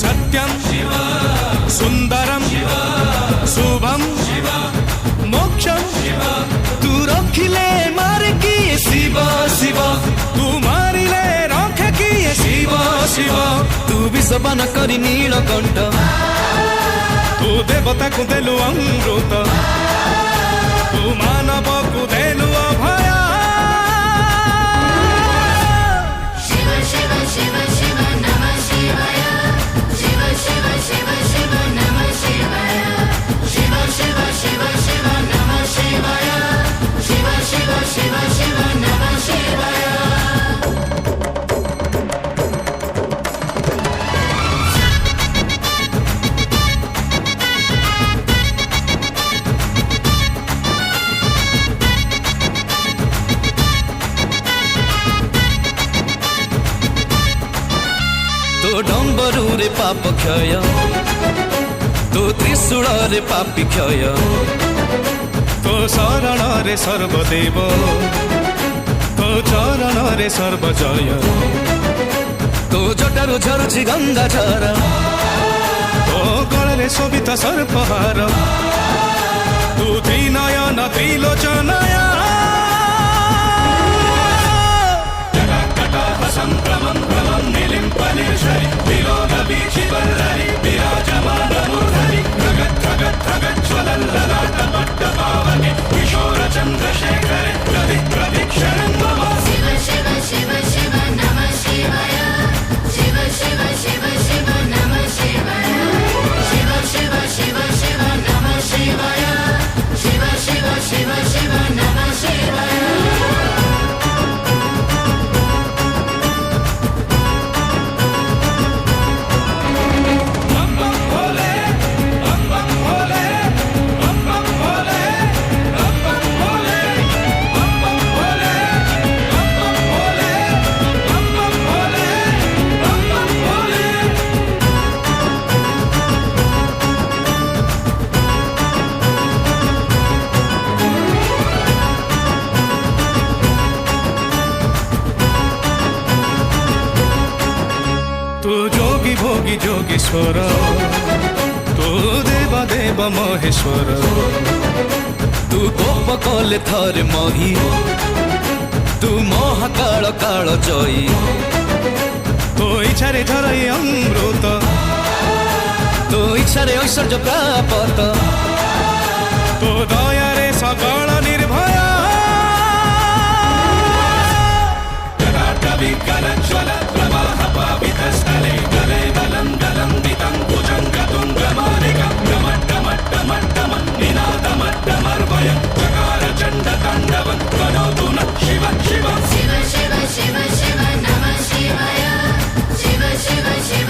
सत्यम सुंदरम शुभम मोक्षम तू रखिले मार किए शिव शिव तू मारिले रखे किए शिव शिव तू विषपान करी नीलकंठ तू देवता को देलु अमृत तू मानव को देलु अभय शिव शिव शिव शिव नमः शिवाय शिव शिव शिव शिव नमः शिवाय शिव शिव शिव शिव नमः शिवाय शिव शिव शिव शिव नमः शिवाय तो डम्बरू रे पाप क्षय तो त्रिशूल रे पापी क्षय तो शरण रे सर्वदेव तो चरण रे सर्वजय तो जटारु झरुछि गंगा झर तो गळे शोभित सर्पहार तू त्रिनयन त्रिलोचनया संभ्रमं भ्रमं निलिम्पनिर्षरि विलोलवीचिवल्लरि विराजमानमूर्धनि धगत् धगत् धगत् ज्वलल्ललाटपट्टपावनि किशोरचन्द्रशेखरे प्रतिक्षणं मम शिव शिव शिव शिव नमः शिवाय शिव शिव शिव शिव नमः शिवाय शिव शिव शिव शिव नमः शिवाय शिव शिव शिव शिव नमः शिवाय तू जोगी भोगी जोगेश्वर तू देवा देव महेश्वर तू कोप कले थरे मही तू महाकाल काल जयी तो इच्छारे झरई अमृत तो इच्छारे ऐश्वर्य प्राप्त तो दयारे सकल निर्भय विकलज्वल प्रवाह पावितस्थले गले बलं दलं दितं भुजङ्गतुङ्गमालिकं डमट्टमट्टमट्टमं निनादमट्टमर्वयं चकार चण्डताण्डवं करोतु नः शिव शिव शिव शिव शिव शिव नमः शिवाय शिव शिव शिव